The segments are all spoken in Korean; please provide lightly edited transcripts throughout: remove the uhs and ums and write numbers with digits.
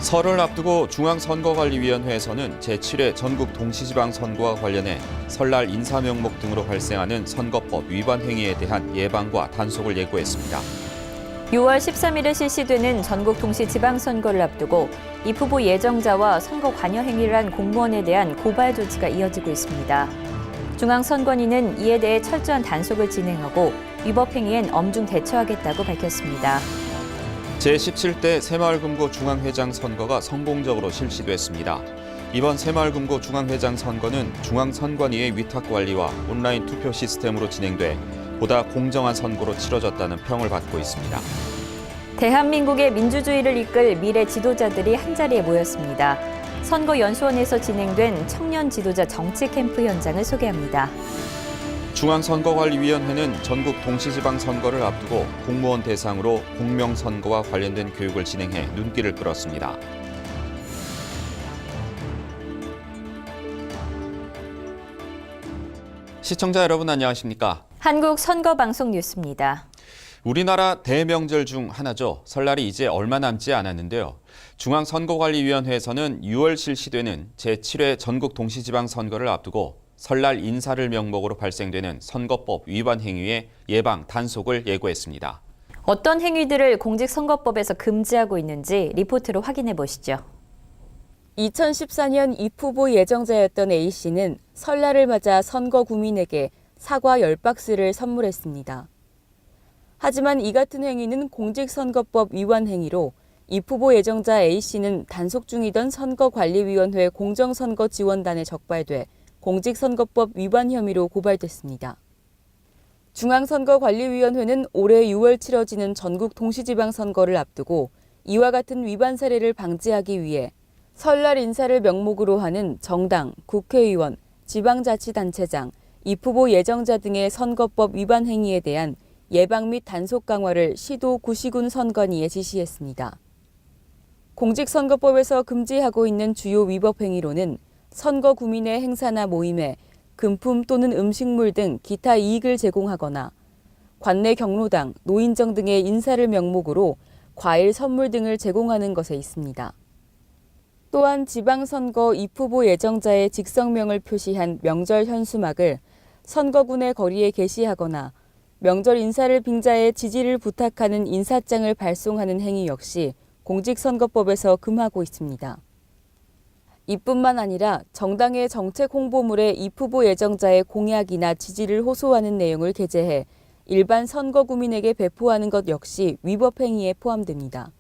설을 앞두고 중앙선거관리위원회에서는 제7회 전국 동시지방선거와 관련해 설날 인사명목 등으로 발생하는 선거법 위반 행위에 대한 예방과 단속을 예고했습니다. 6월 13일에 실시되는 전국 동시지방선거를 앞두고 이 후보 예정자와 선거 관여 행위를 한 공무원에 대한 고발 조치가 이어지고 있습니다. 중앙선관위는 이에 대해 철저한 단속을 진행하고 위법 행위엔 엄중 대처하겠다고 밝혔습니다. 제17대 새마을금고 중앙회장 선거가 성공적으로 실시됐습니다. 이번 새마을금고 중앙회장 선거는 중앙선관위의 위탁관리와 온라인 투표 시스템으로 진행돼 보다 공정한 선거로 치러졌다는 평을 받고 있습니다. 대한민국의 민주주의를 이끌 미래 지도자들이 한자리에 모였습니다. 선거연수원에서 진행된 청년 지도자 정치 캠프 현장을 소개합니다. 중앙선거관리위원회는 전국 동시지방선거를 앞두고 공무원 대상으로 공명선거와 관련된 교육을 진행해 눈길을 끌었습니다. 시청자 여러분 안녕하십니까? 한국 선거방송 뉴스입니다. 우리나라 대명절 중 하나죠. 설날이 이제 얼마 남지 않았는데요. 중앙선거관리위원회에서는 6월 실시되는 제7회 전국 동시지방선거를 앞두고 설날 인사를 명목으로 발생되는 선거법 위반 행위의 예방, 단속을 예고했습니다. 어떤 행위들을 공직선거법에서 금지하고 있는지 리포트로 확인해 보시죠. 2014년 이 후보 예정자였던 A씨는 설날을 맞아 선거 구민에게 사과 10박스를 선물했습니다. 하지만 이 같은 행위는 공직선거법 위반 행위로 이 후보 예정자 A씨는 단속 중이던 선거관리위원회 공정선거지원단에 적발돼 공직선거법 위반 혐의로 고발됐습니다. 중앙선거관리위원회는 올해 6월 치러지는 전국 동시지방선거를 앞두고 이와 같은 위반 사례를 방지하기 위해 설날 인사를 명목으로 하는 정당, 국회의원, 지방자치단체장, 이 후보 예정자 등의 선거법 위반 행위에 대한 예방 및 단속 강화를 시도 구시군 선관위에 지시했습니다. 공직선거법에서 금지하고 있는 주요 위법 행위로는 선거 구민의 행사나 모임에 금품 또는 음식물 등 기타 이익을 제공하거나 관내 경로당, 노인정 등의 인사를 명목으로 과일, 선물 등을 제공하는 것에 있습니다. 또한 지방선거 이 후보 예정자의 직성명을 표시한 명절 현수막을 선거군의 거리에 게시하거나 명절 인사를 빙자해 지지를 부탁하는 인사장을 발송하는 행위 역시 공직선거법에서 금하고 있습니다. 이뿐만 아니라 정당의 정책 홍보물에 이 후보 예정자의 공약이나 지지를 호소하는 내용을 게재해 일반 선거구민에게 배포하는 것 역시 위법 행위에 포함됩니다.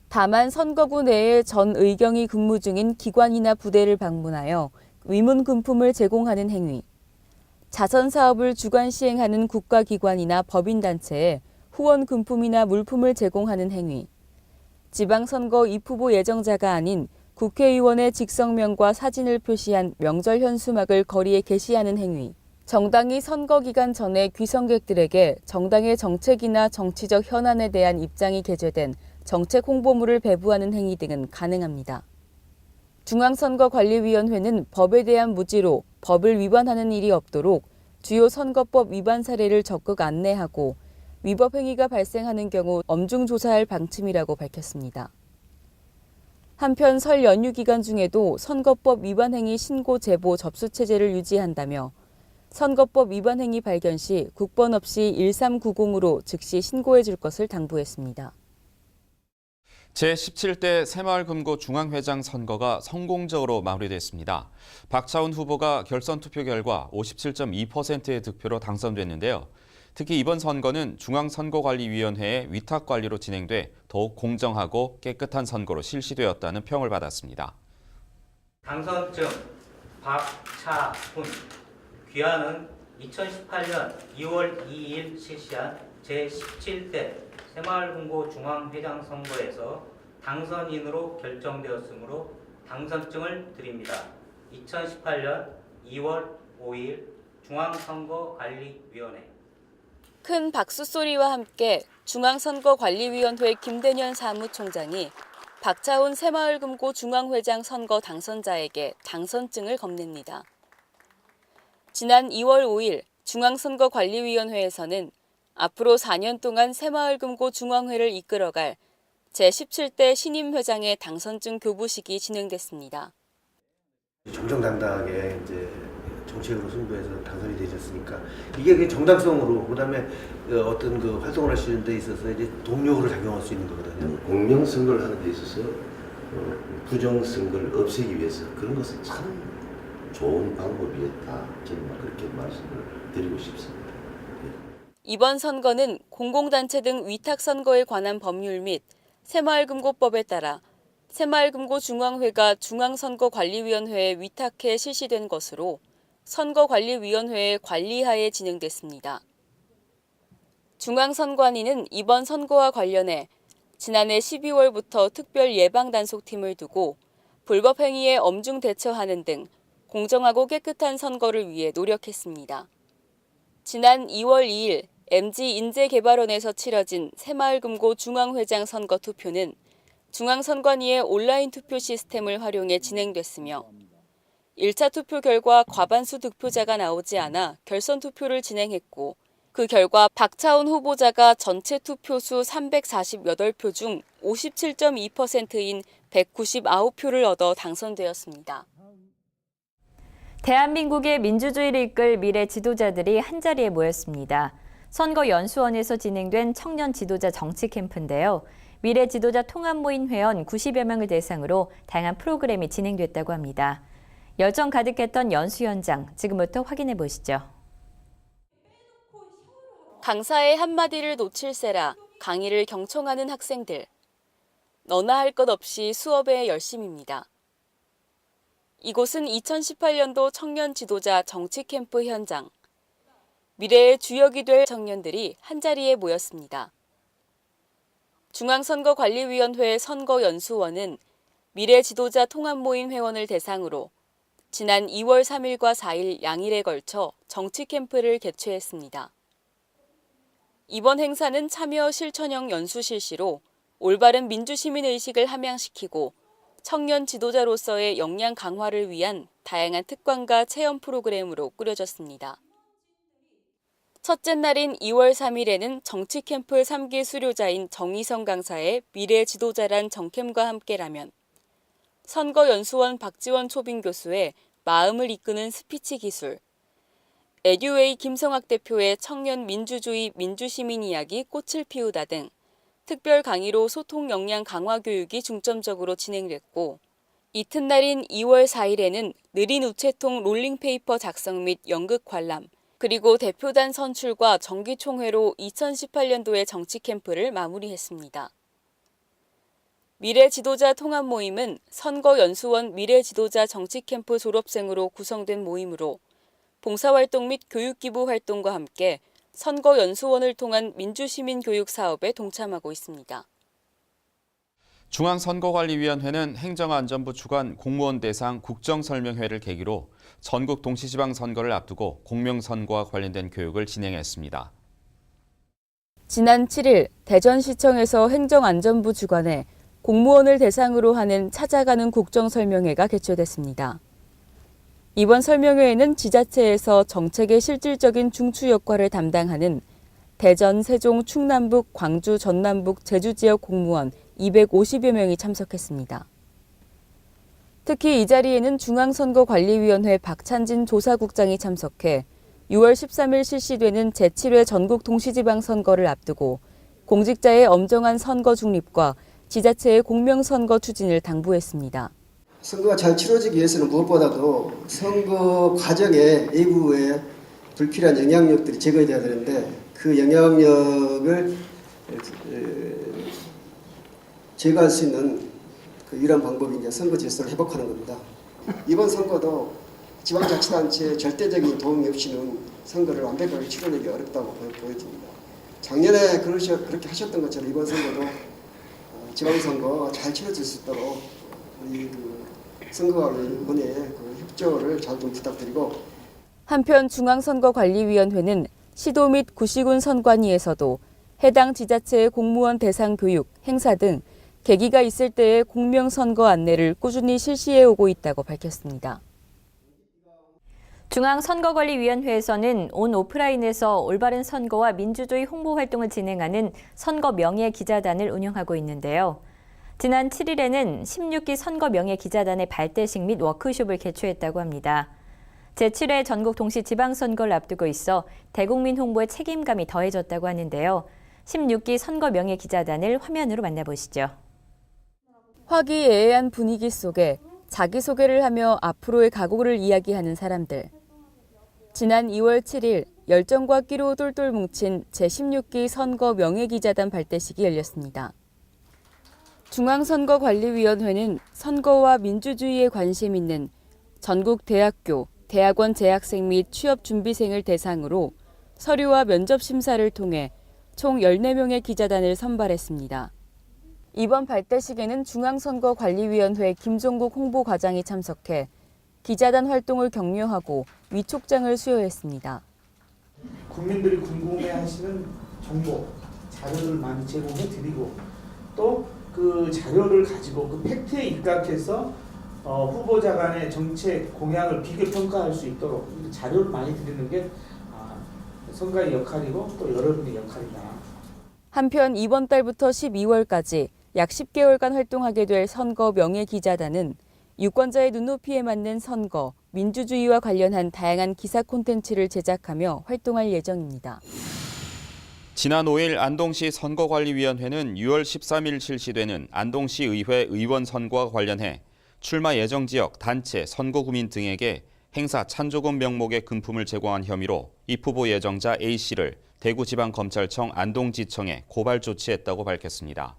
다만 선거구 내에 전 의경이 근무 중인 기관이나 부대를 방문하여 위문 금품을 제공하는 행위, 자선 사업을 주관 시행하는 국가기관이나 법인단체에 후원 금품이나 물품을 제공하는 행위, 지방선거 이 후보 예정자가 아닌 국회의원의 직성명과 사진을 표시한 명절 현수막을 거리에 게시하는 행위, 정당이 선거 기간 전에 귀성객들에게 정당의 정책이나 정치적 현안에 대한 입장이 게재된 정책 홍보물을 배부하는 행위 등은 가능합니다. 중앙선거관리위원회는 법에 대한 무지로 법을 위반하는 일이 없도록 주요 선거법 위반 사례를 적극 안내하고 위법 행위가 발생하는 경우 엄중 조사할 방침이라고 밝혔습니다. 한편 설 연휴 기간 중에도 선거법 위반 행위 신고 제보 접수 체제를 유지한다며 선거법 위반 행위 발견 시 국번 없이 1390으로 즉시 신고해 줄 것을 당부했습니다. 제17대 새마을금고 중앙회장 선거가 성공적으로 마무리됐습니다. 박차훈 후보가 결선 투표 결과 57.2%의 득표로 당선됐는데요. 특히 이번 선거는 중앙선거관리위원회의 위탁관리로 진행돼 더욱 공정하고 깨끗한 선거로 실시되었다는 평을 받았습니다. 당선증 박차훈 귀하는 2018년 2월 2일 실시한 제17대 새마을금고 중앙회장 선거에서 당선인으로 결정되었으므로 당선증을 드립니다. 2018년 2월 5일 중앙선거관리위원회. 큰 박수 소리와 함께 중앙선거관리위원회 김대년 사무총장이 박차훈 새마을금고 중앙회장 선거 당선자에게 당선증을 건넵니다. 지난 2월 5일 중앙선거관리위원회에서는 앞으로 4년 동안 새마을금고 중앙회를 이끌어갈 제17대 신임 회장의 당선증 교부식이 진행됐습니다. 정정당당하게 이제 정책으로 승부해서 당선이 되셨으니까 이게 그 정당성으로 그다음에 어떤 그 활동을 하시는 데 있어서 이제 동력으로 작용할 수 있는 거거든요. 공명 선거를 하는 데 있어서 부정 선거를 없애기 위해서 그런 것은 참 좋은 방법이었다. 저는 그렇게 말씀을 드리고 싶습니다. 이번 선거는 공공단체 등 위탁선거에 관한 법률 및 새마을금고법에 따라 새마을금고 중앙회가 중앙선거관리위원회에 위탁해 실시된 것으로 선거관리위원회의 관리하에 진행됐습니다. 중앙선관위는 이번 선거와 관련해 지난해 12월부터 특별 예방단속팀을 두고 불법 행위에 엄중 대처하는 등 공정하고 깨끗한 선거를 위해 노력했습니다. 지난 2월 2일 MG인재개발원에서 치러진 새마을금고 중앙회장 선거 투표는 중앙선관위의 온라인 투표 시스템을 활용해 진행됐으며 1차 투표 결과 과반수 득표자가 나오지 않아 결선 투표를 진행했고 그 결과 박차훈 후보자가 전체 투표수 348표 중 57.2%인 199표를 얻어 당선되었습니다. 대한민국의 민주주의를 이끌 미래 지도자들이 한자리에 모였습니다. 선거 연수원에서 진행된 청년 지도자 정치 캠프인데요. 미래 지도자 통합 모임 회원 90여 명을 대상으로 다양한 프로그램이 진행됐다고 합니다. 열정 가득했던 연수 현장, 지금부터 확인해 보시죠. 강사의 한마디를 놓칠세라 강의를 경청하는 학생들. 너나 할 것 없이 수업에 열심입니다. 이곳은 2018년도 청년 지도자 정치 캠프 현장. 미래의 주역이 될 청년들이 한자리에 모였습니다. 중앙선거관리위원회 선거연수원은 미래 지도자 통합 모임 회원을 대상으로 지난 2월 3일과 4일 양일에 걸쳐 정치 캠프를 개최했습니다. 이번 행사는 참여 실천형 연수 실시로 올바른 민주시민 의식을 함양시키고 청년 지도자로서의 역량 강화를 위한 다양한 특강과 체험 프로그램으로 꾸려졌습니다. 첫째 날인 2월 3일에는 정치 캠프 3기 수료자인 정희성 강사의 미래 지도자란 정캠과 함께라면 선거연수원 박지원 초빙 교수의 마음을 이끄는 스피치 기술, 에듀웨이 김성학 대표의 청년 민주주의 민주시민 이야기 꽃을 피우다 등 특별 강의로 소통 역량 강화 교육이 중점적으로 진행됐고 이튿날인 2월 4일에는 느린 우체통 롤링페이퍼 작성 및 연극 관람, 그리고 대표단 선출과 정기총회로 2018년도의 정치 캠프를 마무리했습니다. 미래 지도자 통합 모임은 선거연수원 미래 지도자 정치 캠프 졸업생으로 구성된 모임으로 봉사활동 및 교육기부 활동과 함께 선거연수원을 통한 민주시민 교육 사업에 동참하고 있습니다. 중앙선거관리위원회는 행정안전부 주관 공무원 대상 국정설명회를 계기로 전국 동시지방선거를 앞두고 공명선거와 관련된 교육을 진행했습니다. 지난 7일 대전시청에서 행정안전부 주관에 공무원을 대상으로 하는 찾아가는 국정설명회가 개최됐습니다. 이번 설명회에는 지자체에서 정책의 실질적인 중추 역할을 담당하는 대전, 세종, 충남북, 광주, 전남북, 제주 지역 공무원 250여 명이 참석했습니다. 특히 이 자리에는 중앙선거관리위원회 박찬진 조사국장이 참석해 6월 13일 실시되는 제7회 전국 동시지방선거를 앞두고 공직자의 엄정한 선거 중립과 지자체의 공명선거 추진을 당부했습니다. 선거가 잘 치러지기 위해서는 무엇보다도 선거 과정에 내부에 불필요한 영향력들이 제거돼야 되는데 그 영향력을 제거할 수 있는 그 유일한 방법이 이제 선거 질서를 회복하는 겁니다. 이번 선거도 지방자치단체의 절대적인 도움이 없이는 선거를 완벽하게 치러내기 어렵다고 보여집니다. 작년에 그렇게 하셨던 것처럼 이번 선거도 지방선거 잘 치러질 수 있도록 우리 선거관리위원회의 그 협조를 잘 좀 부탁드리고. 한편 중앙선거관리위원회는 시도 및 구시군 선관위에서도 해당 지자체의 공무원 대상 교육, 행사 등 계기가 있을 때의 공명선거 안내를 꾸준히 실시해 오고 있다고 밝혔습니다. 중앙선거관리위원회에서는 온 오프라인에서 올바른 선거와 민주주의 홍보 활동을 진행하는 선거 명예 기자단을 운영하고 있는데요. 지난 7일에는 16기 선거 명예 기자단의 발대식 및 워크숍을 개최했다고 합니다. 제7회 전국 동시 지방선거를 앞두고 있어 대국민 홍보에 책임감이 더해졌다고 하는데요. 16기 선거 명예 기자단을 화면으로 만나보시죠. 화기애애한 분위기 속에 자기소개를 하며 앞으로의 각오를 이야기하는 사람들. 지난 2월 7일 열정과 끼로 똘똘 뭉친 제16기 선거 명예기자단 발대식이 열렸습니다. 중앙선거관리위원회는 선거와 민주주의에 관심 있는 전국 대학교, 대학원 재학생 및 취업준비생을 대상으로 서류와 면접 심사를 통해 총 14명의 기자단을 선발했습니다. 이번 발대식에는 중앙선거관리위원회 김종국 홍보과장이 참석해 기자단 활동을 격려하고 위촉장을 수여했습니다. 국민들이 궁금해하시는 정보, 자료를 많이 제공해 드리고 또 그 자료를 가지고 그 팩트에 입각해서 후보자 간의 정책 공약을 비교 평가할 수 있도록 자료를 많이 드리는 게 선거의 역할이고 또 여러분의 역할이다. 한편 이번 달부터 12월까지 약 10개월간 활동하게 될 선거 명예기자단은 유권자의 눈높이에 맞는 선거, 민주주의와 관련한 다양한 기사 콘텐츠를 제작하며 활동할 예정입니다. 지난 5일 안동시 선거관리위원회는 6월 13일 실시되는 안동시 의회 의원 선거와 관련해 출마 예정 지역, 단체, 선거구민 등에게 행사 찬조금 명목의 금품을 제공한 혐의로 입 후보 예정자 A씨를 대구지방검찰청 안동지청에 고발 조치했다고 밝혔습니다.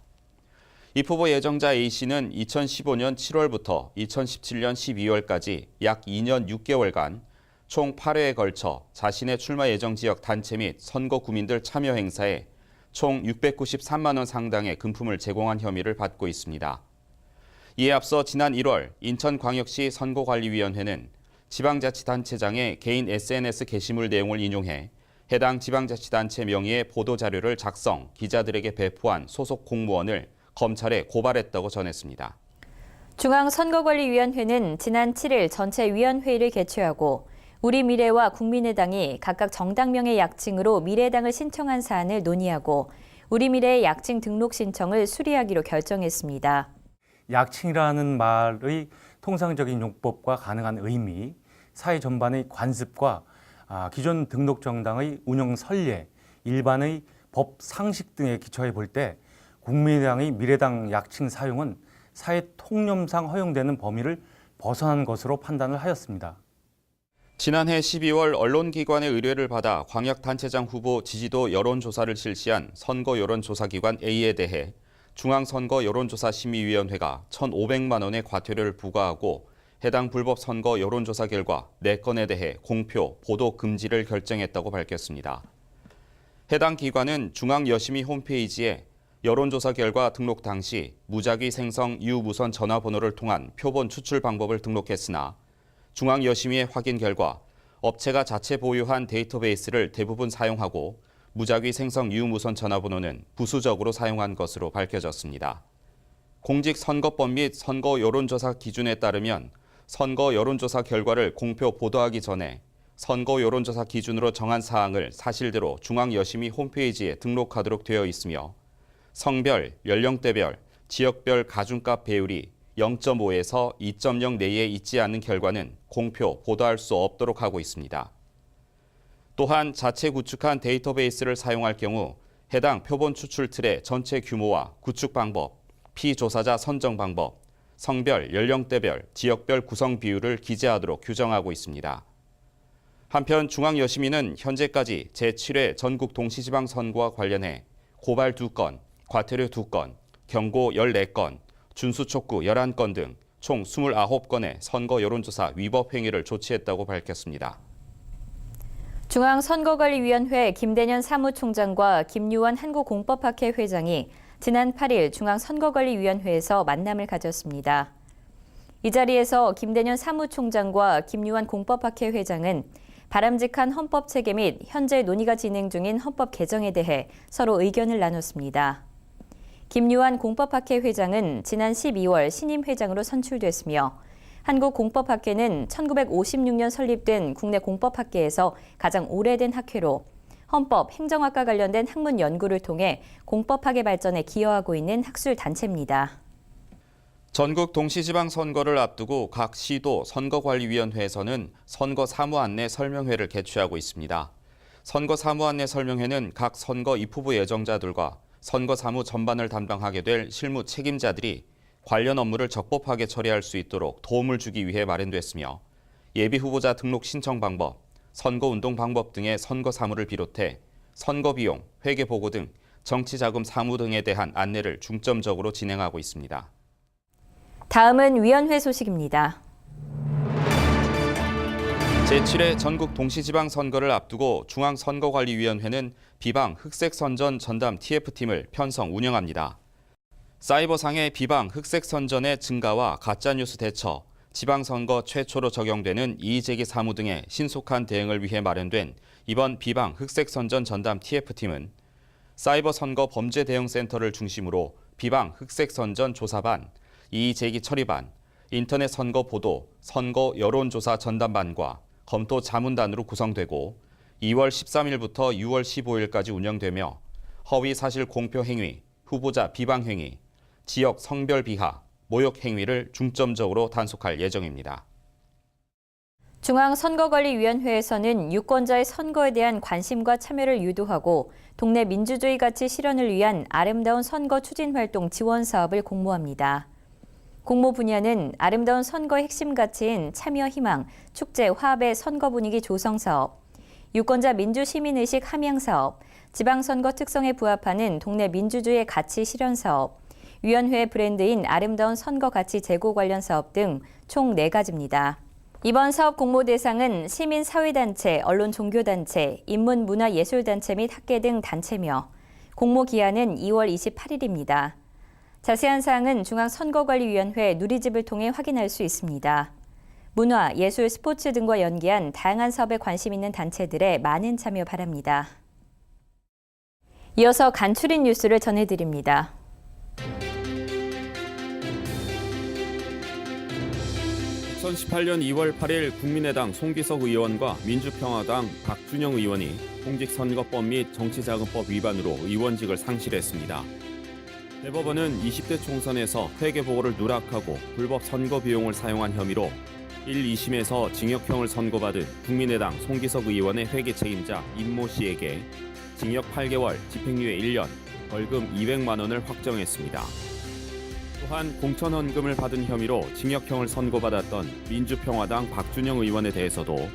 입 후보 예정자 A씨는 2015년 7월부터 2017년 12월까지 약 2년 6개월간 총 8회에 걸쳐 자신의 출마 예정 지역 단체 및 선거 구민들 참여 행사에 총 693만 원 상당의 금품을 제공한 혐의를 받고 있습니다. 이에 앞서 지난 1월 인천광역시 선거관리위원회는 지방자치단체장의 개인 SNS 게시물 내용을 인용해 해당 지방자치단체 명의의 보도자료를 작성, 기자들에게 배포한 소속 공무원을 검찰에 고발했다고 전했습니다. 중앙선거관리위원회는 지난 7일 전체 위원회의를 개최하고 우리미래와 국민의당이 각각 정당명의 약칭으로 미래당을 신청한 사안을 논의하고 우리미래의 약칭 등록 신청을 수리하기로 결정했습니다. 약칭이라는 말의 통상적인 용법과 가능한 의미, 사회 전반의 관습과 기존 등록 정당의 운영 선례, 일반의 법 상식 등에 기초해 볼 때 국민의당의 미래당 약칭 사용은 사회 통념상 허용되는 범위를 벗어난 것으로 판단을 하였습니다. 지난해 12월 언론기관의 의뢰를 받아 광역단체장 후보 지지도 여론조사를 실시한 선거 여론조사기관 A에 대해 중앙선거 여론조사심의위원회가 1,500만 원의 과태료를 부과하고 해당 불법 선거 여론조사 결과 4건에 대해 공표, 보도 금지를 결정했다고 밝혔습니다. 해당 기관은 중앙여심위 홈페이지에 여론조사 결과 등록 당시 무작위 생성 유무선 전화번호를 통한 표본 추출 방법을 등록했으나 중앙여심위의 확인 결과 업체가 자체 보유한 데이터베이스를 대부분 사용하고 무작위 생성 유무선 전화번호는 부수적으로 사용한 것으로 밝혀졌습니다. 공직선거법 및 선거 여론조사 기준에 따르면 선거 여론조사 결과를 공표 보도하기 전에 선거 여론조사 기준으로 정한 사항을 사실대로 중앙여심위 홈페이지에 등록하도록 되어 있으며 성별, 연령대별, 지역별 가중값 배율이 0.5에서 2.0 내에 있지 않는 결과는 공표, 보도할 수 없도록 하고 있습니다. 또한 자체 구축한 데이터베이스를 사용할 경우 해당 표본 추출 틀의 전체 규모와 구축 방법, 피조사자 선정 방법, 성별, 연령대별, 지역별 구성 비율을 기재하도록 규정하고 있습니다. 한편 중앙여심위는 현재까지 제7회 전국 동시지방선거와 관련해 고발 2건, 과태료 2건, 경고 14건, 준수촉구 11건 등 총 29건의 선거 여론조사 위법 행위를 조치했다고 밝혔습니다. 중앙선거관리위원회 김대년 사무총장과 김유한 한국공법학회 회장이 지난 8일 중앙선거관리위원회에서 만남을 가졌습니다. 이 자리에서 김대년 사무총장과 김유한 공법학회 회장은 바람직한 헌법 체계 및 현재 논의가 진행 중인 헌법 개정에 대해 서로 의견을 나눴습니다. 김유한 공법학회 회장은 지난 12월 신임 회장으로 선출됐으며 한국공법학회는 1956년 설립된 국내 공법학계에서 가장 오래된 학회로 헌법, 행정학과 관련된 학문 연구를 통해 공법학의 발전에 기여하고 있는 학술단체입니다. 전국 동시지방선거를 앞두고 각 시도 선거관리위원회에서는 선거 사무 안내 설명회를 개최하고 있습니다. 선거 사무 안내 설명회는 각 선거 입후보 예정자들과 선거 사무 전반을 담당하게 될 실무 책임자들이 관련 업무를 적법하게 처리할 수 있도록 도움을 주기 위해 마련됐으며 예비 후보자 등록 신청 방법, 선거운동 방법 등의 선거 사무를 비롯해 선거 비용, 회계 보고 등 정치자금 사무 등에 대한 안내를 중점적으로 진행하고 있습니다. 다음은 위원회 소식입니다. 제7회 전국 동시지방선거를 앞두고 중앙선거관리위원회는 비방 흑색선전 전담 TF팀을 편성 운영합니다. 사이버상의 비방 흑색선전의 증가와 가짜뉴스 대처, 지방선거 최초로 적용되는 이의제기 사무 등의 신속한 대응을 위해 마련된 이번 비방 흑색선전 전담 TF팀은 사이버선거 범죄대응센터를 중심으로 비방 흑색선전 조사반, 이의제기 처리반, 인터넷 선거 보도, 선거 여론조사 전담반과 검토 자문단으로 구성되고 2월 13일부터 6월 15일까지 운영되며 허위 사실 공표 행위, 후보자 비방 행위, 지역 성별 비하, 모욕 행위를 중점적으로 단속할 예정입니다. 중앙선거관리위원회에서는 유권자의 선거에 대한 관심과 참여를 유도하고 동네 민주주의 가치 실현을 위한 아름다운 선거 추진 활동 지원 사업을 공모합니다. 공모 분야는 아름다운 선거의 핵심 가치인 참여 희망, 축제, 화합의 선거 분위기 조성 사업, 유권자 민주 시민의식 함양 사업, 지방선거 특성에 부합하는 동네 민주주의 가치 실현 사업, 위원회의 브랜드인 아름다운 선거 가치 제고 관련 사업 등 총 4가지입니다. 이번 사업 공모 대상은 시민사회단체, 언론 종교단체, 인문문화예술단체 및 학계 등 단체며 공모 기한은 2월 28일입니다. 자세한 사항은 중앙선거관리위원회 누리집을 통해 확인할 수 있습니다. 문화, 예술, 스포츠 등과 연계한 다양한 사업에 관심 있는 단체들의 많은 참여 바랍니다. 이어서 간추린 뉴스를 전해드립니다. (2018년 2월 8일) 국민의당 송기석 의원과 민주평화당 박준영 의원이 공직선거법 및 정치자금법 위반으로 의원직을 상실했습니다. 대법원은 20대 총선에서 회계보고를 누락하고 불법 선거 비용을 사용한 혐의로 1, 2심에서 징역형을 선고받은 국민의당 송기석 의원의 회계 책임자 임모 씨에게 징역 8개월, 집행유예 1년, 벌금 200만 원을 확정했습니다. 또한 공천헌금을 받은 혐의로 징역형을 선고받았던 민주평화당 박준영 의원에 대해서도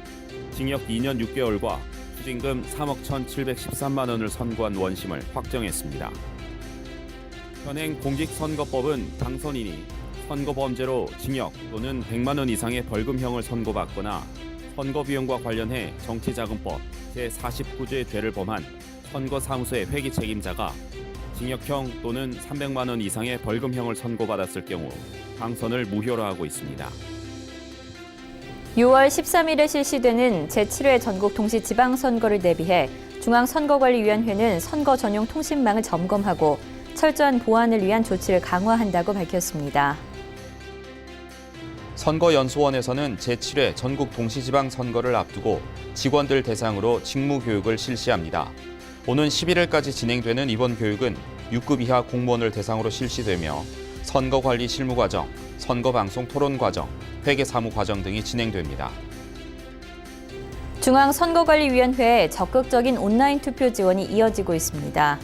징역 2년 6개월과 추징금 3억 1,713만 원을 선고한 원심을 확정했습니다. 현행 공직선거법은 당선인이 선거범죄로 징역 또는 100만 원 이상의 벌금형을 선고받거나 선거비용과 관련해 정치자금법 제49조의 죄를 범한 선거사무소의 회계 책임자가 징역형 또는 300만 원 이상의 벌금형을 선고받았을 경우 당선을 무효로 하고 있습니다. 6월 13일에 실시되는 제7회 전국 동시지방선거를 대비해 중앙선거관리위원회는 선거 전용 통신망을 점검하고 철저한 보안을 위한 조치를 강화한다고 밝혔습니다. 선거연수원에서는 제7회 전국 동시지방선거를 앞두고 직원들 대상으로 직무교육을 실시합니다. 오는 11일까지 진행되는 이번 교육은 6급 이하 공무원을 대상으로 실시되며 선거관리 실무과정, 선거방송 토론과정, 회계사무과정 등이 진행됩니다. 중앙선거관리위원회의 적극적인 온라인 투표 지원이 이어지고 있습니다.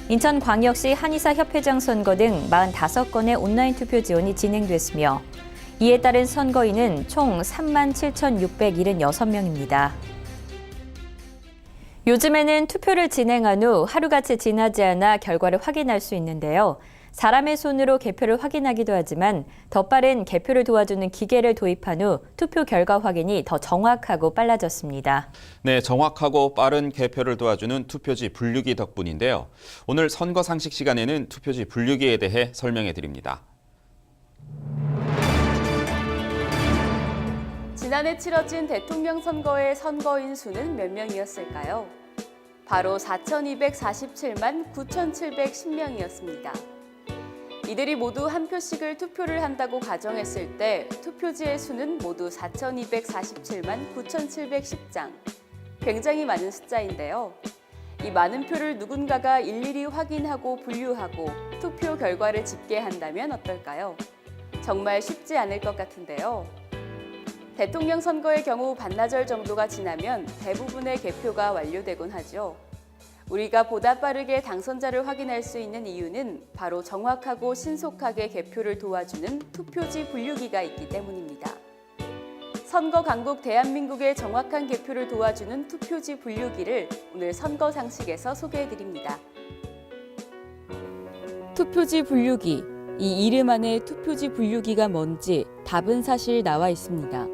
인천광역시 한의사협회장 선거 등 45건의 온라인 투표 지원이 진행됐으며 이에 따른 선거인은 총 37,676명입니다. 요즘에는 투표를 진행한 후 하루같이 지나지 않아 결과를 확인할 수 있는데요. 사람의 손으로 개표를 확인하기도 하지만 더 빠른 개표를 도와주는 기계를 도입한 후 투표 결과 확인이 더 정확하고 빨라졌습니다. 네, 정확하고 빠른 개표를 도와주는 투표지 분류기 덕분인데요. 오늘 선거 상식 시간에는 투표지 분류기에 대해 설명해 드립니다. 지난해 치러진 대통령 선거의 선거인 수는 몇 명이었을까요? 바로 4,247만 9,710명이었습니다. 이들이 모두 한 표씩을 투표를 한다고 가정했을 때 투표지의 수는 모두 4,247만 9,710장. 굉장히 많은 숫자인데요. 이 많은 표를 누군가가 일일이 확인하고 분류하고 투표 결과를 집계한다면 어떨까요? 정말 쉽지 않을 것 같은데요. 대통령 선거의 경우 반나절 정도가 지나면 대부분의 개표가 완료되곤 하죠. 우리가 보다 빠르게 당선자를 확인할 수 있는 이유는 바로 정확하고 신속하게 개표를 도와주는 투표지 분류기가 있기 때문입니다. 선거 강국 대한민국의 정확한 개표를 도와주는 투표지 분류기를 오늘 선거 상식에서 소개해드립니다. 투표지 분류기, 이 이름 안에 투표지 분류기가 뭔지 답은 사실 나와 있습니다.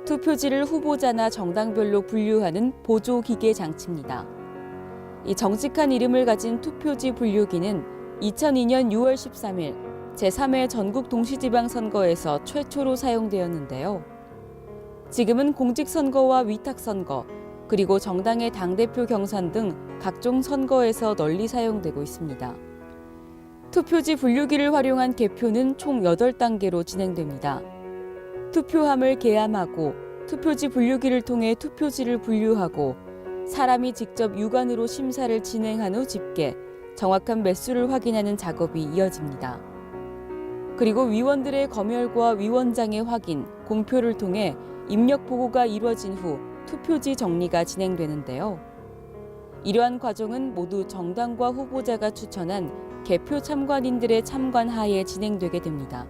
투표지를 후보자나 정당별로 분류하는 보조기계 장치입니다. 이 정직한 이름을 가진 투표지 분류기는 2002년 6월 13일 제3회 전국 동시지방선거에서 최초로 사용되었는데요. 지금은 공직선거와 위탁선거, 그리고 정당의 당대표 경선 등 각종 선거에서 널리 사용되고 있습니다. 투표지 분류기를 활용한 개표는 총 8단계로 진행됩니다. 투표함을 개함하고 투표지 분류기를 통해 투표지를 분류하고 사람이 직접 육안으로 심사를 진행한 후 집계, 정확한 매수를 확인하는 작업이 이어집니다. 그리고 위원들의 검열과 위원장의 확인, 공표를 통해 입력 보고가 이루어진 후 투표지 정리가 진행되는데요. 이러한 과정은 모두 정당과 후보자가 추천한 개표 참관인들의 참관 하에 진행되게 됩니다.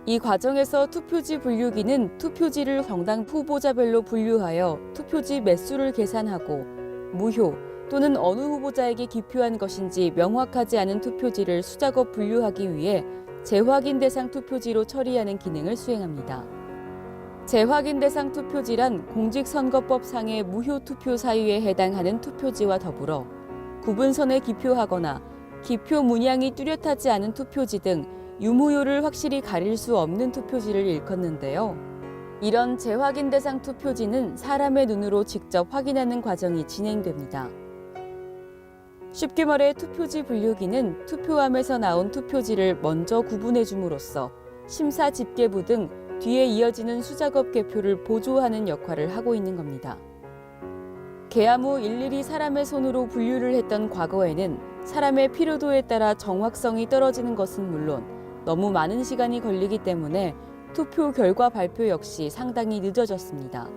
이 과정에서 투표지 분류기는 투표지를 정당 후보자별로 분류하여 투표지 매수를 계산하고 무효 또는 어느 후보자에게 기표한 것인지 명확하지 않은 투표지를 수작업 분류하기 위해 재확인 대상 투표지로 처리하는 기능을 수행합니다. 재확인 대상 투표지란 공직선거법상의 무효 투표 사유에 해당하는 투표지와 더불어 구분선에 기표하거나 기표 문양이 뚜렷하지 않은 투표지 등 유무효를 확실히 가릴 수 없는 투표지를 일컫는데요. 이런 재확인 대상 투표지는 사람의 눈으로 직접 확인하는 과정이 진행됩니다. 쉽게 말해 투표지 분류기는 투표함에서 나온 투표지를 먼저 구분해 줌으로써 심사 집계부 등 뒤에 이어지는 수작업 개표를 보조하는 역할을 하고 있는 겁니다. 개함 후 일일이 사람의 손으로 분류를 했던 과거에는 사람의 피로도에 따라 정확성이 떨어지는 것은 물론 너무 많은 시간이 걸리기 때문에 투표 결과 발표 역시 상당히 늦어졌습니다.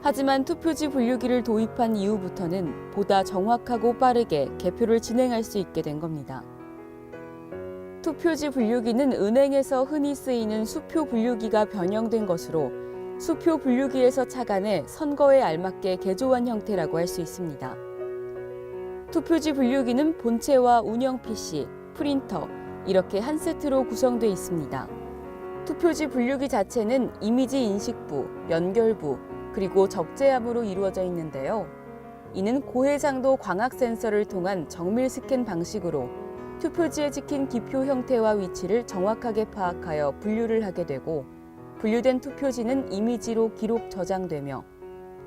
하지만 투표지 분류기를 도입한 이후부터는 보다 정확하고 빠르게 개표를 진행할 수 있게 된 겁니다. 투표지 분류기는 은행에서 흔히 쓰이는 수표 분류기가 변형된 것으로 수표 분류기에서 착안해 선거에 알맞게 개조한 형태라고 할 수 있습니다. 투표지 분류기는 본체와 운영 PC, 프린터 이렇게 한 세트로 구성되어 있습니다. 투표지 분류기 자체는 이미지 인식부, 연결부, 그리고 적재함으로 이루어져 있는데요. 이는 고해상도 광학 센서를 통한 정밀 스캔 방식으로 투표지에 찍힌 기표 형태와 위치를 정확하게 파악하여 분류를 하게 되고 분류된 투표지는 이미지로 기록 저장되며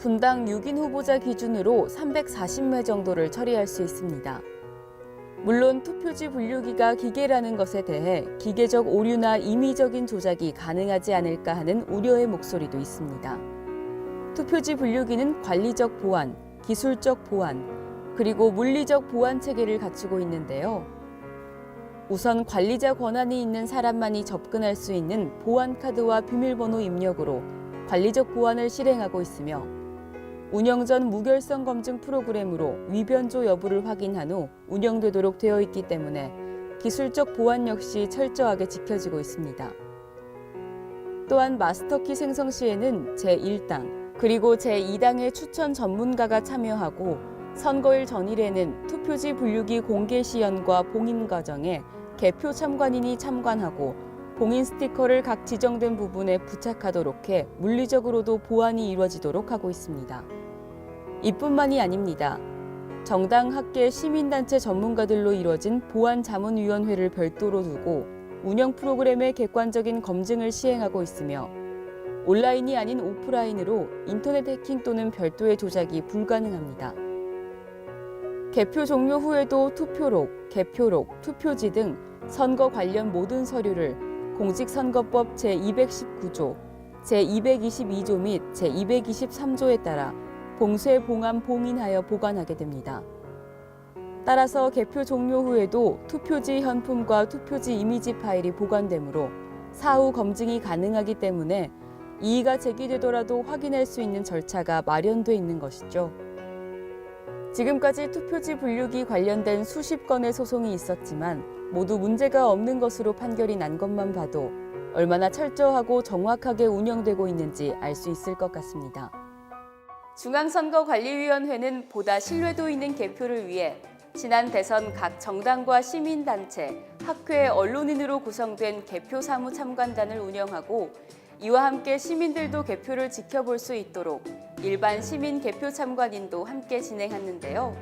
분당 6인 후보자 기준으로 340매 정도를 처리할 수 있습니다. 물론 투표지 분류기가 기계라는 것에 대해 기계적 오류나 임의적인 조작이 가능하지 않을까 하는 우려의 목소리도 있습니다. 투표지 분류기는 관리적 보안, 기술적 보안, 그리고 물리적 보안 체계를 갖추고 있는데요. 우선 관리자 권한이 있는 사람만이 접근할 수 있는 보안 카드와 비밀번호 입력으로 관리적 보안을 실행하고 있으며 운영 전 무결성 검증 프로그램으로 위변조 여부를 확인한 후 운영되도록 되어 있기 때문에 기술적 보안 역시 철저하게 지켜지고 있습니다. 또한 마스터키 생성 시에는 제1당 그리고 제2당의 추천 전문가가 참여하고 선거일 전일에는 투표지 분류기 공개 시연과 봉인 과정에 개표 참관인이 참관하고 봉인 스티커를 각 지정된 부분에 부착하도록 해 물리적으로도 보안이 이루어지도록 하고 있습니다. 이뿐만이 아닙니다. 정당, 학계, 시민단체 전문가들로 이루어진 보안자문위원회를 별도로 두고 운영 프로그램의 객관적인 검증을 시행하고 있으며 온라인이 아닌 오프라인으로 인터넷 해킹 또는 별도의 조작이 불가능합니다. 개표 종료 후에도 투표록, 개표록, 투표지 등 선거 관련 모든 서류를 공직선거법 제219조, 제222조 및 제223조에 따라 봉쇄, 봉함, 봉인하여 보관하게 됩니다. 따라서 개표 종료 후에도 투표지 현품과 투표지 이미지 파일이 보관되므로 사후 검증이 가능하기 때문에 이의가 제기되더라도 확인할 수 있는 절차가 마련돼 있는 것이죠. 지금까지 투표지 분류기 관련된 수십 건의 소송이 있었지만 모두 문제가 없는 것으로 판결이 난 것만 봐도 얼마나 철저하고 정확하게 운영되고 있는지 알 수 있을 것 같습니다. 중앙선거관리위원회는 보다 신뢰도 있는 개표를 위해 지난 대선 각 정당과 시민단체, 학회, 언론인으로 구성된 개표 사무 참관단을 운영하고 이와 함께 시민들도 개표를 지켜볼 수 있도록 일반 시민 개표 참관인도 함께 진행했는데요.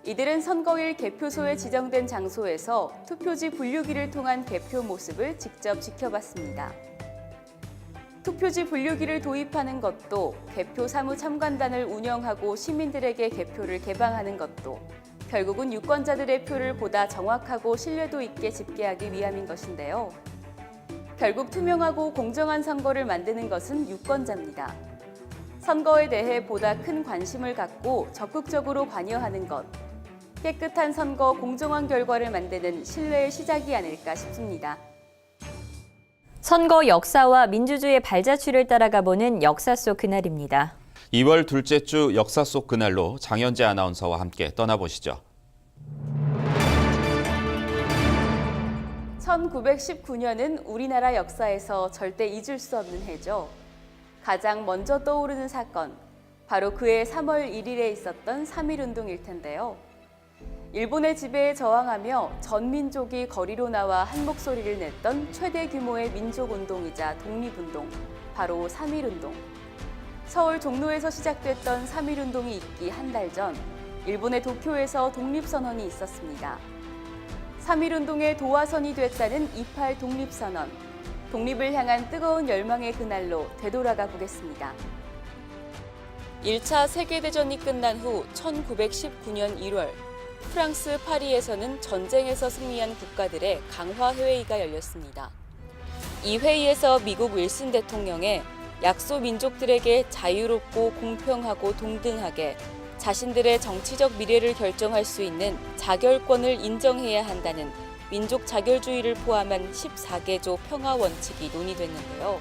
이들은 선거일 개표소에 지정된 장소에서 투표지 분류기를 통한 개표 모습을 직접 지켜봤습니다. 투표지 분류기를 도입하는 것도 개표 사무 참관단을 운영하고 시민들에게 개표를 개방하는 것도 결국은 유권자들의 표를 보다 정확하고 신뢰도 있게 집계하기 위함인 것인데요. 결국 투명하고 공정한 선거를 만드는 것은 유권자입니다. 선거에 대해 보다 큰 관심을 갖고 적극적으로 관여하는 것, 깨끗한 선거, 공정한 결과를 만드는 신뢰의 시작이 아닐까 싶습니다. 선거 역사와 민주주의의 발자취를 따라가보는 역사 속 그날입니다. 2월 둘째 주 역사 속 그날로 장현재 아나운서와 함께 떠나보시죠. 1919년은 우리나라 역사에서 절대 잊을 수 없는 해죠. 가장 먼저 떠오르는 사건, 바로 그해 3월 1일에 있었던 3.1운동일 텐데요. 일본의 지배에 저항하며 전 민족이 거리로 나와 한 목소리를 냈던 최대 규모의 민족운동이자 독립운동, 바로 3.1운동. 서울 종로에서 시작됐던 3.1운동이 있기 한 달 전, 일본의 도쿄에서 독립선언이 있었습니다. 3.1운동의 도화선이 됐다는 28 독립선언, 독립을 향한 뜨거운 열망의 그날로 되돌아가 보겠습니다. 1차 세계대전이 끝난 후 1919년 1월, 프랑스 파리에서는 전쟁에서 승리한 국가들의 강화회의가 열렸습니다. 이 회의에서 미국 윌슨 대통령의 약소 민족들에게 자유롭고 공평하고 동등하게 자신들의 정치적 미래를 결정할 수 있는 자결권을 인정해야 한다는 민족 자결주의를 포함한 14개조 평화 원칙이 논의됐는데요.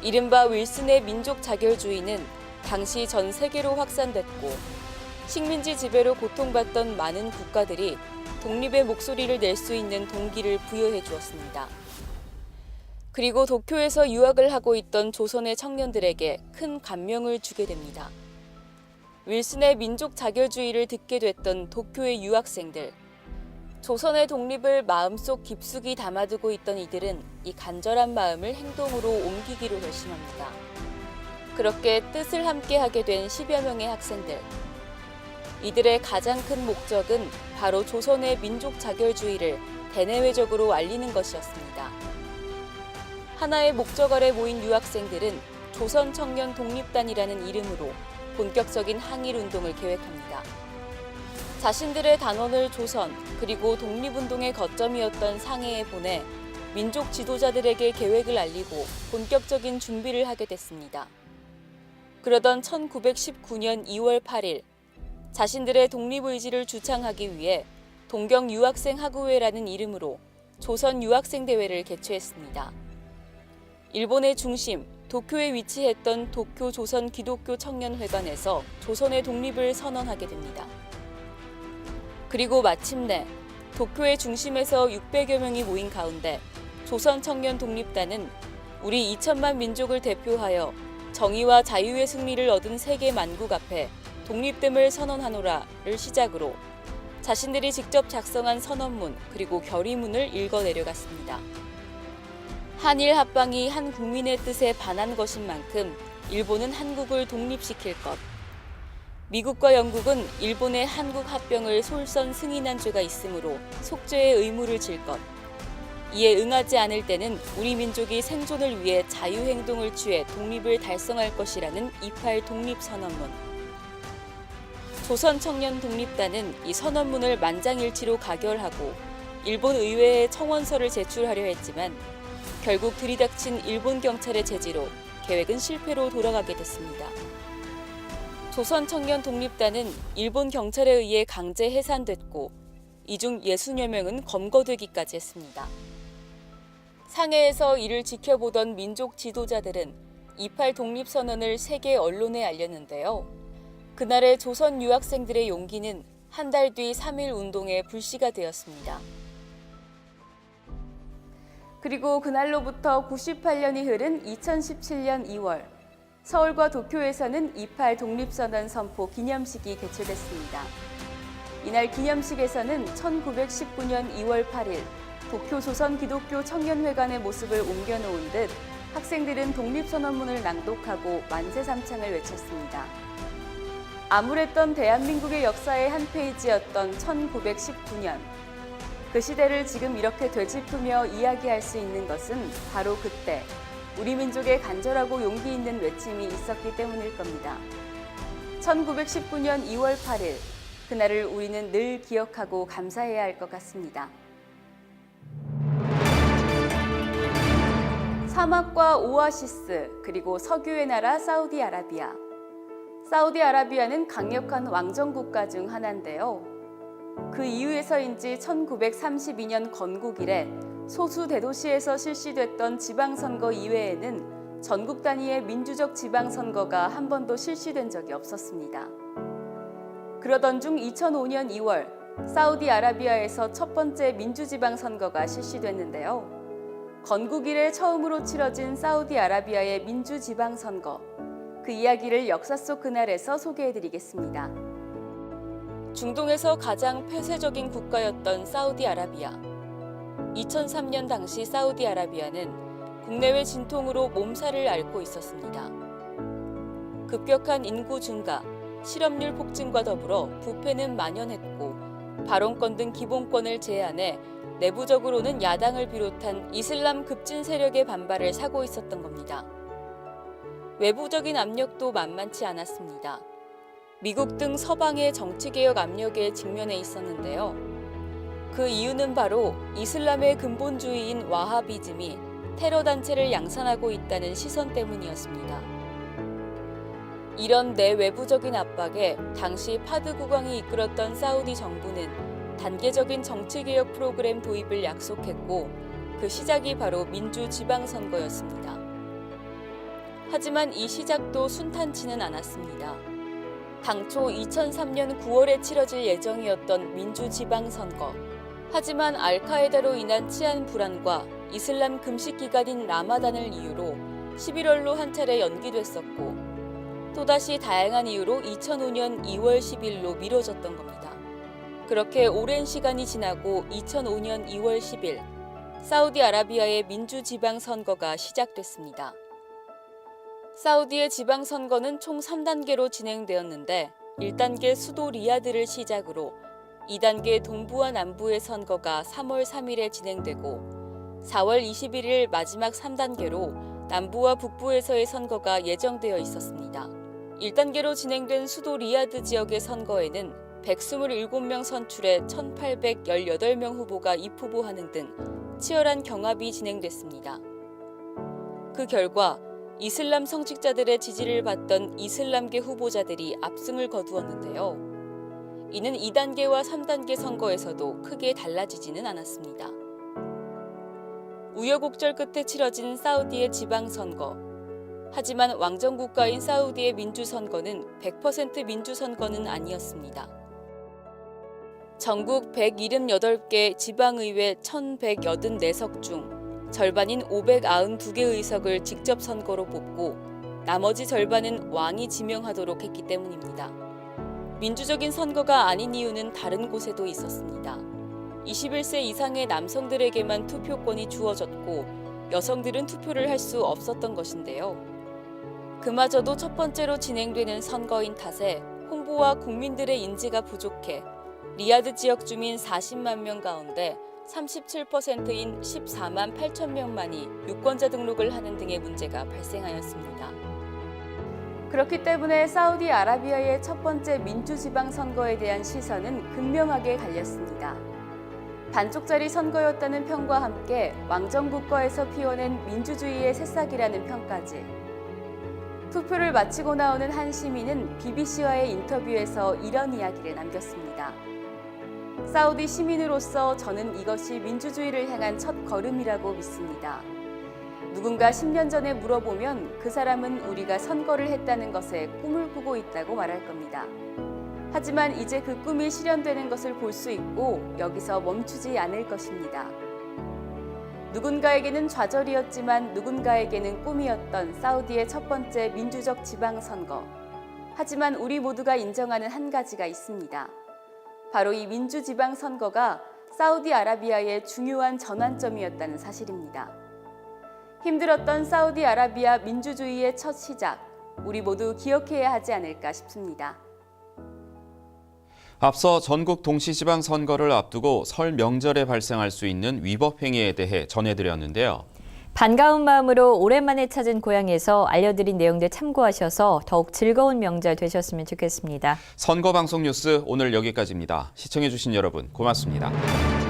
이른바 윌슨의 민족 자결주의는 당시 전 세계로 확산됐고 식민지 지배로 고통받던 많은 국가들이 독립의 목소리를 낼 수 있는 동기를 부여해 주었습니다. 그리고 도쿄에서 유학을 하고 있던 조선의 청년들에게 큰 감명을 주게 됩니다. 윌슨의 민족 자결주의를 듣게 됐던 도쿄의 유학생들, 조선의 독립을 마음속 깊숙이 담아두고 있던 이들은 이 간절한 마음을 행동으로 옮기기로 결심합니다. 그렇게 뜻을 함께하게 된 10여 명의 학생들. 이들의 가장 큰 목적은 바로 조선의 민족 자결주의를 대내외적으로 알리는 것이었습니다. 하나의 목적 아래 모인 유학생들은 조선 청년 독립단이라는 이름으로 본격적인 항일운동을 계획합니다. 자신들의 단원을 조선 그리고 독립운동의 거점이었던 상해에 보내 민족 지도자들에게 계획을 알리고 본격적인 준비를 하게 됐습니다. 그러던 1919년 2월 8일 자신들의 독립의지를 주창하기 위해 동경 유학생 학우회라는 이름으로 조선 유학생대회를 개최했습니다. 일본의 중심, 도쿄에 위치했던 도쿄 조선 기독교 청년회관에서 조선의 독립을 선언하게 됩니다. 그리고 마침내 도쿄의 중심에서 600여 명이 모인 가운데 조선 청년 독립단은 우리 2천만 민족을 대표하여 정의와 자유의 승리를 얻은 세계 만국 앞에 독립됨을 선언하노라를 시작으로 자신들이 직접 작성한 선언문 그리고 결의문을 읽어 내려갔습니다. 한일 합방이 한 국민의 뜻에 반한 것인 만큼 일본은 한국을 독립시킬 것, 미국과 영국은 일본의 한국 합병을 솔선 승인한 죄가 있으므로 속죄의 의무를 질 것, 이에 응하지 않을 때는 우리 민족이 생존을 위해 자유행동을 취해 독립을 달성할 것이라는 28 독립선언문. 조선 청년 독립단은 이 선언문을 만장일치로 가결하고 일본 의회에 청원서를 제출하려 했지만 결국 들이닥친 일본 경찰의 제지로 계획은 실패로 돌아가게 됐습니다. 조선 청년 독립단은 일본 경찰에 의해 강제 해산됐고 이 중 60여 명은 검거되기까지 했습니다. 상해에서 이를 지켜보던 민족 지도자들은 28 독립선언을 세계 언론에 알렸는데요. 그날의 조선 유학생들의 용기는 한 달 뒤 3.1 운동의 불씨가 되었습니다. 그리고 그날로부터 98년이 흐른 2017년 2월, 서울과 도쿄에서는 28 독립선언 선포 기념식이 개최됐습니다. 이날 기념식에서는 1919년 2월 8일 도쿄 조선 기독교 청년회관의 모습을 옮겨놓은 듯 학생들은 독립선언문을 낭독하고 만세삼창을 외쳤습니다. 암울했던 대한민국의 역사의 한 페이지였던 1919년. 그 시대를 지금 이렇게 되짚으며 이야기할 수 있는 것은 바로 그때 우리 민족의 간절하고 용기 있는 외침이 있었기 때문일 겁니다. 1919년 2월 8일, 그날을 우리는 늘 기억하고 감사해야 할 것 같습니다. 사막과 오아시스, 그리고 석유의 나라 사우디아라비아. 사우디아라비아는 강력한 왕정국가 중 하나인데요. 그 이유에서인지 1932년 건국 이래 소수 대도시에서 실시됐던 지방선거 이외에는 전국 단위의 민주적 지방선거가 한 번도 실시된 적이 없었습니다. 그러던 중 2005년 2월 사우디아라비아에서 첫 번째 민주지방선거가 실시됐는데요. 건국 이래 처음으로 치러진 사우디아라비아의 민주지방선거. 그 이야기를 역사 속 그날에서 소개해드리겠습니다. 중동에서 가장 폐쇄적인 국가였던 사우디아라비아. 2003년 당시 사우디아라비아는 국내외 진통으로 몸살을 앓고 있었습니다. 급격한 인구 증가, 실업률 폭증과 더불어 부패는 만연했고 발언권 등 기본권을 제한해 내부적으로는 야당을 비롯한 이슬람 급진 세력의 반발을 사고 있었던 겁니다. 외부적인 압력도 만만치 않았습니다. 미국 등 서방의 정치개혁 압력에 직면해 있었는데요. 그 이유는 바로 이슬람의 근본주의인 와하비즘이 테러 단체를 양산하고 있다는 시선 때문이었습니다. 이런 내외부적인 압박에 당시 파드 국왕이 이끌었던 사우디 정부는 단계적인 정치개혁 프로그램 도입을 약속했고 그 시작이 바로 민주지방선거였습니다. 하지만 이 시작도 순탄치는 않았습니다. 당초 2003년 9월에 치러질 예정이었던 민주지방선거. 하지만 알카에다로 인한 치안 불안과 이슬람 금식 기간인 라마단을 이유로 11월로 한 차례 연기됐었고 또다시 다양한 이유로 2005년 2월 10일로 미뤄졌던 겁니다. 그렇게 오랜 시간이 지나고 2005년 2월 10일 사우디아라비아의 민주지방선거가 시작됐습니다. 사우디의 지방선거는 총 3단계로 진행되었는데 1단계 수도 리야드를 시작으로 2단계 동부와 남부의 선거가 3월 3일에 진행되고 4월 21일 마지막 3단계로 남부와 북부에서의 선거가 예정되어 있었습니다. 1단계로 진행된 수도 리야드 지역의 선거에는 127명 선출해 1,818명 후보가 입후보하는 등 치열한 경합이 진행됐습니다. 그 결과 이슬람 성직자들의 지지를 받던 이슬람계 후보자들이 압승을 거두었는데요. 이는 2단계와 3단계 선거에서도 크게 달라지지는 않았습니다. 우여곡절 끝에 치러진 사우디의 지방선거. 하지만 왕정국가인 사우디의 민주선거는 100% 민주선거는 아니었습니다. 전국 178개 지방의회 1,184석 중 절반인 592개 의석을 직접 선거로 뽑고 나머지 절반은 왕이 지명하도록 했기 때문입니다. 민주적인 선거가 아닌 이유는 다른 곳에도 있었습니다. 21세 이상의 남성들에게만 투표권이 주어졌고 여성들은 투표를 할 수 없었던 것인데요. 그마저도 첫 번째로 진행되는 선거인 탓에 홍보와 국민들의 인지가 부족해 리야드 지역 주민 40만 명 가운데 37%인 14만 8천 명만이 유권자 등록을 하는 등의 문제가 발생하였습니다. 그렇기 때문에 사우디아라비아의 첫 번째 민주지방선거에 대한 시선은 극명하게 갈렸습니다. 반쪽짜리 선거였다는 평과 함께 왕정국가에서 피워낸 민주주의의 새싹이라는 평까지. 투표를 마치고 나오는 한 시민은 BBC와의 인터뷰에서 이런 이야기를 남겼습니다. 사우디 시민으로서 저는 이것이 민주주의를 향한 첫 걸음이라고 믿습니다. 누군가 10년 전에 물어보면 그 사람은 우리가 선거를 했다는 것에 꿈을 꾸고 있다고 말할 겁니다. 하지만 이제 그 꿈이 실현되는 것을 볼 수 있고 여기서 멈추지 않을 것입니다. 누군가에게는 좌절이었지만 누군가에게는 꿈이었던 사우디의 첫 번째 민주적 지방선거. 하지만 우리 모두가 인정하는 한 가지가 있습니다. 바로 이 민주지방선거가 사우디아라비아의 중요한 전환점이었다는 사실입니다. 힘들었던 사우디아라비아 민주주의의 첫 시작, 우리 모두 기억해야 하지 않을까 싶습니다. 앞서 전국 동시지방 선거를 앞두고 설 명절에 발생할 수 있는 위법 행위에 대해 전해드렸는데요. 반가운 마음으로 오랜만에 찾은 고향에서 알려드린 내용들 참고하셔서 더욱 즐거운 명절 되셨으면 좋겠습니다. 선거방송 뉴스 오늘 여기까지입니다. 시청해주신 여러분 고맙습니다.